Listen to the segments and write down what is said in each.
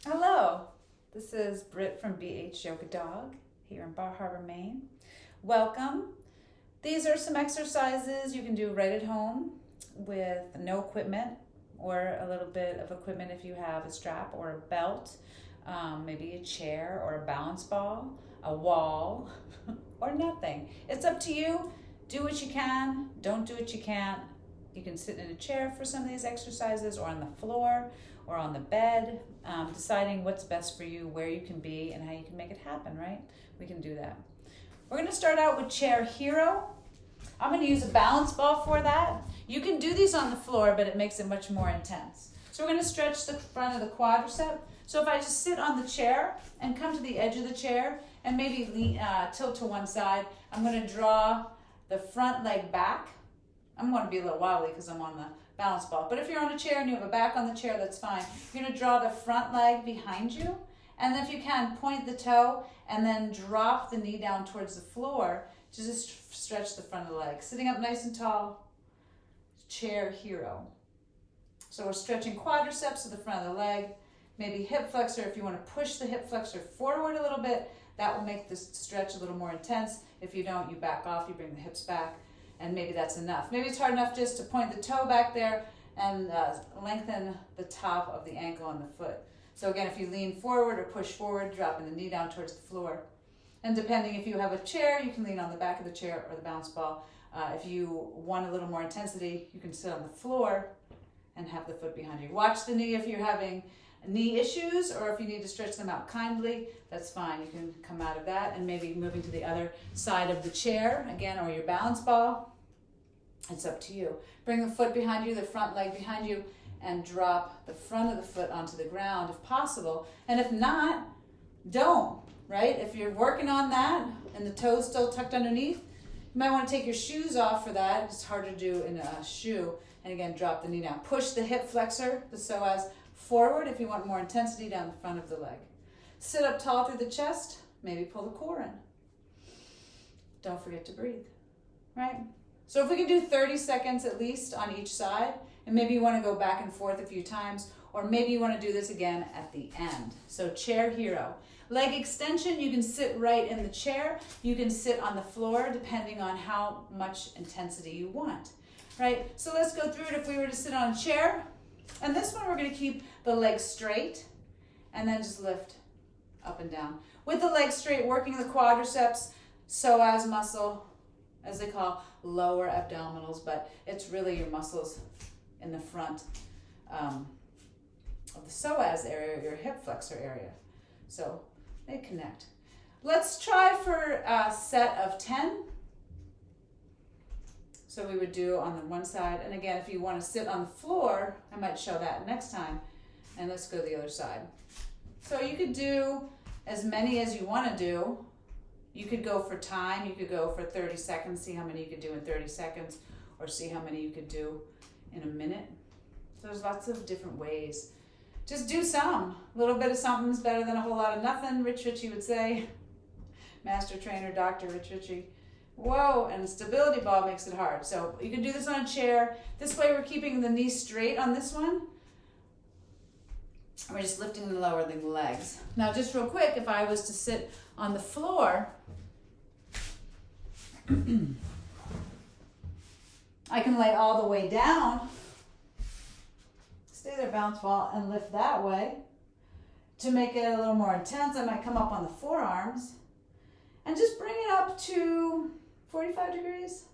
Hello, this is Britt from BH Yoga Dog here in Bar Harbor, Maine. Welcome. These are some exercises you can do right at home with no equipment or a little bit of equipment if you have a strap or a belt, maybe a chair or a balance ball, a wall, or nothing. It's up to you. Do what you can, don't do what you can't. You can sit in a chair for some of these exercises or on the floor or on the bed, deciding what's best for you, where you can be, and how you can make it happen, right? We can do that. We're gonna start out with Chair Hero. I'm gonna use a balance ball for that. You can do these on the floor, but it makes it much more intense. So we're gonna stretch the front of the quadricep. So if I just sit on the chair and come to the edge of the chair and maybe tilt to one side, I'm gonna draw the front leg back. I'm going to be a little wobbly because I'm on the balance ball. But if you're on a chair and you have a back on the chair, that's fine. You're going to draw the front leg behind you. And if you can, point the toe and then drop the knee down towards the floor to just stretch the front of the leg. Sitting up nice and tall, Chair Hero. So we're stretching quadriceps to the front of the leg. Maybe hip flexor. If you want to push the hip flexor forward a little bit, that will make this stretch a little more intense. If you don't, you back off, you bring the hips back. And maybe that's enough. Maybe it's hard enough just to point the toe back there and lengthen the top of the ankle on the foot. So again, if you lean forward or push forward, dropping the knee down towards the floor. And depending if you have a chair, you can lean on the back of the chair or the balance ball. If you want a little more intensity, you can sit on the floor and have the foot behind you. Watch the knee if you're having knee issues or if you need to stretch them out kindly, that's fine. You can come out of that and maybe moving to the other side of the chair again or your balance ball. It's up to you. Bring the foot behind you, the front leg behind you, and drop the front of the foot onto the ground if possible. And if not, don't, right? If you're working on that and the toes still tucked underneath, you might want to take your shoes off for that. It's hard to do in a shoe. And again, drop the knee down. Push the hip flexor, the psoas, forward if you want more intensity down the front of the leg. Sit up tall through the chest. Maybe pull the core in. Don't forget to breathe, right? So if we can do 30 seconds at least on each side, and maybe you want to go back and forth a few times, or maybe you want to do this again at the end. So Chair Hero. Leg extension, you can sit right in the chair. You can sit on the floor depending on how much intensity you want, right? So let's go through it if we were to sit on a chair. And this one we're going to keep the legs straight and then just lift up and down. With the legs straight, working the quadriceps, psoas muscle, as they call lower abdominals, but it's really your muscles in the front of the psoas area, your hip flexor area. So they connect. Let's try for a set of 10. So we would do on the one side, and again, if you want to sit on the floor, I might show that next time. And let's go to the other side. So you could do as many as you want to do. You could go for time, you could go for 30 seconds, see how many you could do in 30 seconds, or see how many you could do in a minute. So there's lots of different ways. Just do some. A little bit of something's better than a whole lot of nothing, Rich Ritchie would say. Master trainer, Dr. Rich Ritchie. Whoa, and the stability ball makes it hard. So you can do this on a chair. This way we're keeping the knee straight on this one. We're just lifting and lowering the legs. Now just real quick, if I was to sit on the floor, I can lay all the way down, stay there, bounce ball, and lift that way. To make it a little more intense, I might come up on the forearms and just bring it up to 45 degrees.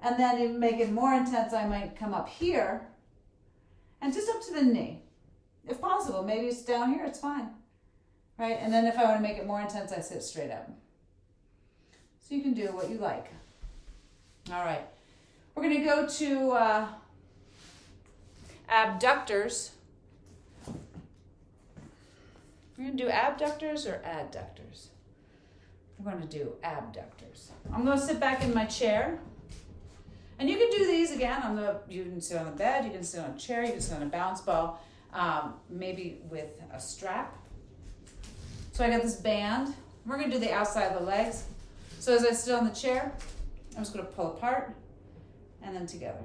And then to make it more intense, I might come up here and just up to the knee. If possible, maybe it's down here, it's fine. Right? And then if I want to make it more intense, I sit straight up. So you can do what you like. All right. We're going to go to abductors. We're going to do abductors or adductors. We're going to do abductors. I'm going to sit back in my chair. And you can do these again. You can sit on the bed, you can sit on a chair, you can sit on a balance ball, maybe with a strap. So I got this band. We're going to do the outside of the legs. So as I sit on the chair, I'm just going to pull apart and then together.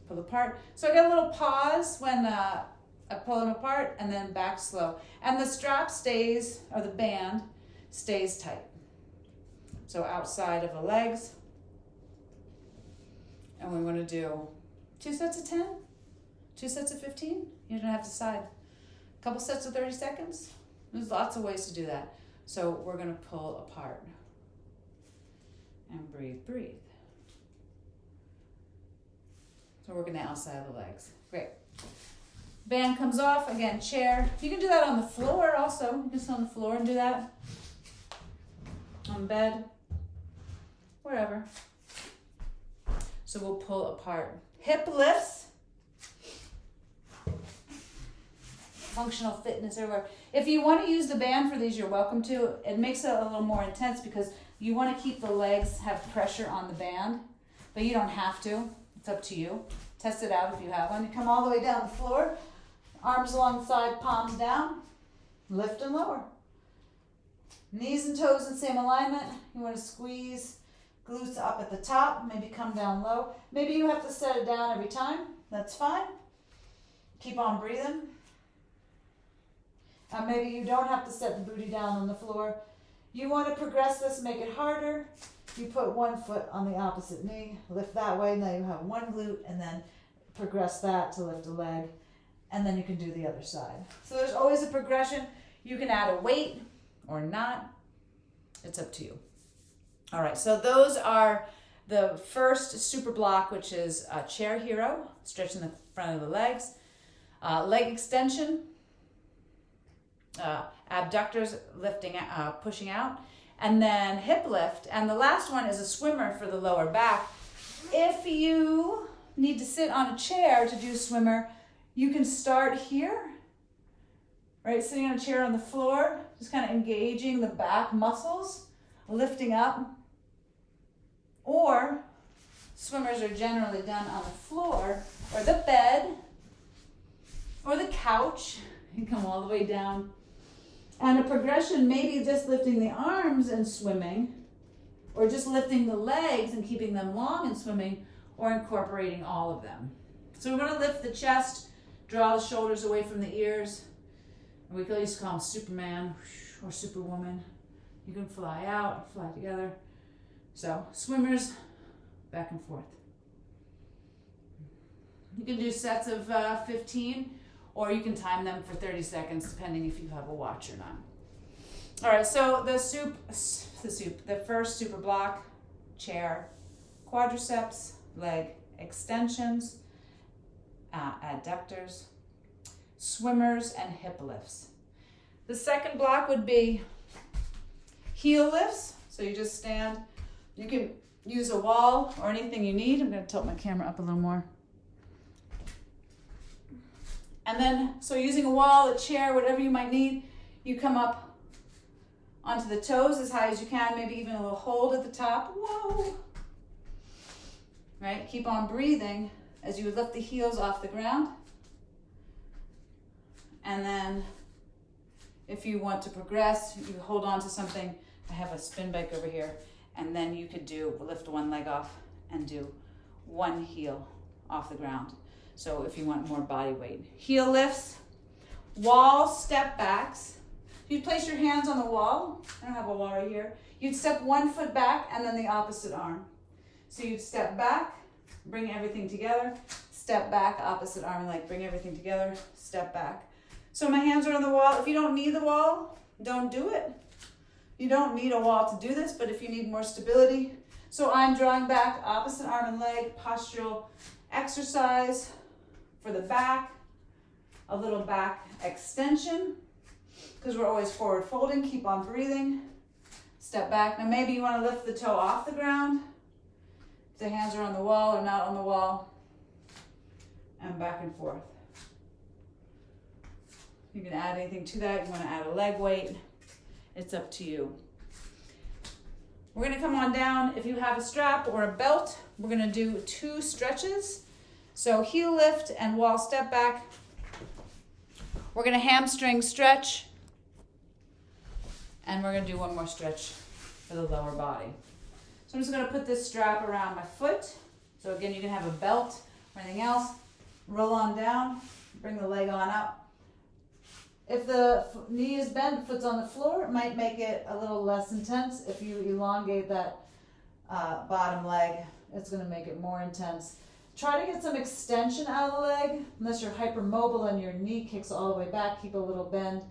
Pull apart. So I got a little pause when a pull them apart, and then back slow. And the strap stays, or the band stays tight. So outside of the legs. And we want to do 2 sets of 10, 2 sets of 15. You don't have to decide. A couple sets of 30 seconds. There's lots of ways to do that. So we're going to pull apart. And breathe, breathe. So working the outside of the legs. Great. Band comes off, again, chair. You can do that on the floor also. You can sit on the floor and do that. On bed. Wherever. So we'll pull apart. Hip lifts. Functional fitness everywhere. If you want to use the band for these, you're welcome to. It makes it a little more intense because you want to keep the legs, have pressure on the band, but you don't have to. It's up to you. Test it out if you have one. You come all the way down the floor, arms alongside, palms down, lift and lower. Knees and toes in same alignment. You want to squeeze glutes up at the top, maybe come down low. Maybe you have to set it down every time. That's fine. Keep on breathing. Maybe you don't have to set the booty down on the floor. You want to progress this, make it harder. You put one foot on the opposite knee, lift that way. Now you have one glute, and then progress that to lift a leg, and then you can do the other side. So there's always a progression. You can add a weight or not. It's up to you. All right, so those are the first super block, which is chair hero, stretching the front of the legs, leg extension, abductors lifting, pushing out, and then hip lift. And the last one is a swimmer for the lower back. If you need to sit on a chair to do swimmer, you can start here, right? Sitting on a chair on the floor, just kind of engaging the back muscles, lifting up. Or swimmers are generally done on the floor or the bed or the couch. You come all the way down. And a progression, maybe just lifting the arms and swimming, or just lifting the legs and keeping them long and swimming, or incorporating all of them. So we're going to lift the chest, draw the shoulders away from the ears. And we could used to call them Superman or Superwoman. You can fly out, fly together. So swimmers, back and forth. You can do sets of 15, or you can time them for 30 seconds, depending if you have a watch or not. All right, so the first super block, chair, quadriceps, leg extensions, adductors, swimmers, and hip lifts. The second block would be heel lifts. So you just stand. You can use a wall or anything you need. I'm going to tilt my camera up a little more. And then, so using a wall, a chair, whatever you might need, you come up onto the toes as high as you can, maybe even a little hold at the top. Whoa! Right? Keep on breathing as you lift the heels off the ground. And then, if you want to progress, you hold on to something. I have a spin bike over here. And then you could lift one leg off and do one heel off the ground. So if you want more body weight. Heel lifts, wall step backs. You'd place your hands on the wall. I don't have a wall right here. You'd step one foot back and then the opposite arm. So you'd step back, bring everything together, step back, opposite arm and leg, bring everything together, step back. So my hands are on the wall. If you don't need the wall, don't do it. You don't need a wall to do this, but if you need more stability. So I'm drawing back, opposite arm and leg, postural exercise for the back, a little back extension, because we're always forward folding. Keep on breathing. Step back. Now maybe you want to lift the toe off the ground. If the hands are on the wall or not on the wall. And back and forth. You can add anything to that. You want to add a leg weight. It's up to you. We're going to come on down. If you have a strap or a belt, we're going to do 2 stretches. So heel lift and wall step back. We're going to hamstring stretch. And we're going to do one more stretch for the lower body. So I'm just going to put this strap around my foot. So again, you can have a belt or anything else. Roll on down. Bring the leg on up. If the knee is bent, foot's on the floor, it might make it a little less intense. If you elongate that bottom leg, it's going to make it more intense. Try to get some extension out of the leg, unless you're hypermobile and your knee kicks all the way back. Keep a little bend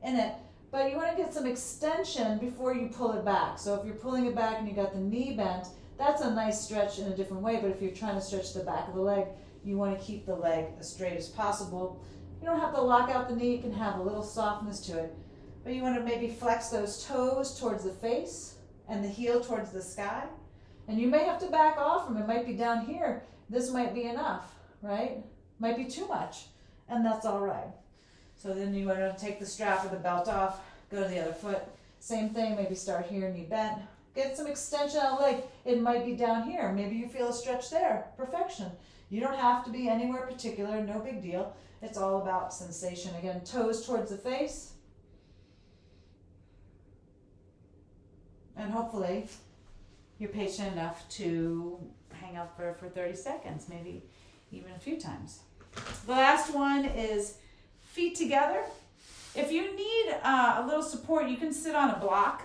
in it. But you want to get some extension before you pull it back. So if you're pulling it back and you got the knee bent, that's a nice stretch in a different way. But if you're trying to stretch the back of the leg, you want to keep the leg as straight as possible. You don't have to lock out the knee. You can have a little softness to it. But you want to maybe flex those toes towards the face and the heel towards the sky. And you may have to back off from it. It might be down here. This might be enough, right? Might be too much, and that's all right. So then you want to take the strap or the belt off, go to the other foot. Same thing, maybe start here, knee bent. Get some extension out of the leg. It might be down here. Maybe you feel a stretch there. Perfection. You don't have to be anywhere particular, no big deal. It's all about sensation. Again, toes towards the face. And hopefully you're patient enough to hang out for 30 seconds, maybe even a few times. The last one is feet together. If you need a little support, you can sit on a block.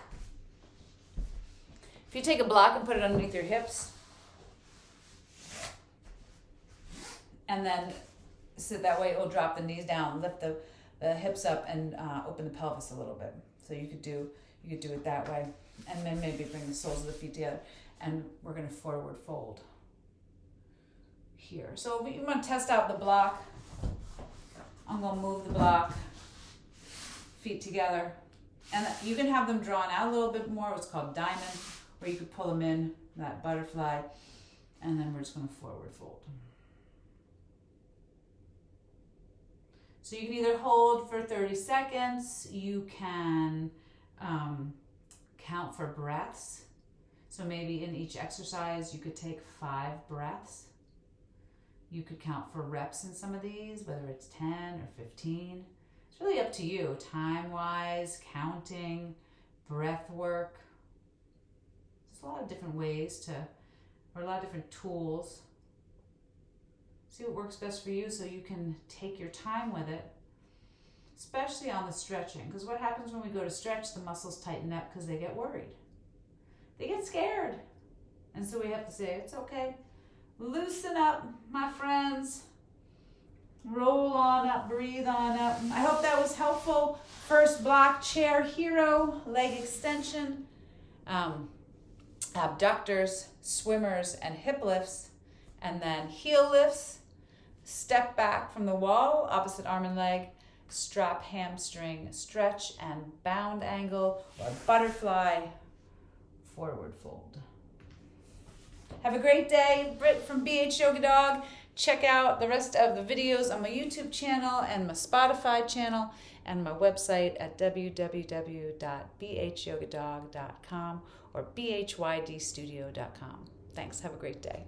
If you take a block and put it underneath your hips, and then sit that way, it will drop the knees down, lift the hips up, and open the pelvis a little bit. So you could do it that way, and then maybe bring the soles of the feet together. And we're going to forward fold here. So you want to test out the block. I'm going to move the block, feet together. And you can have them drawn out a little bit more, what's called diamond, or you could pull them in, that butterfly, and then we're just going to forward fold. So you can either hold for 30 seconds, you can count for breaths. So maybe in each exercise, you could take 5 breaths. You could count for reps in some of these, whether it's 10 or 15. It's really up to you, time-wise, counting, breath work. There's a lot of different ways or a lot of different tools. See what works best for you so you can take your time with it, especially on the stretching. Because what happens when we go to stretch, the muscles tighten up because they get worried. They get scared. And so we have to say, it's okay. Loosen up, my friends. Roll on up, breathe on up. I hope that was helpful. First block, chair hero, leg extension, abductors, swimmers, and hip lifts. And then heel lifts, step back from the wall, opposite arm and leg, strap hamstring stretch and bound angle, or butterfly forward fold. Have a great day. Britt from BH Yoga Dog. Check out the rest of the videos on my YouTube channel and my Spotify channel and my website at www.bhyogadog.com or bhydstudio.com. Thanks. Have a great day.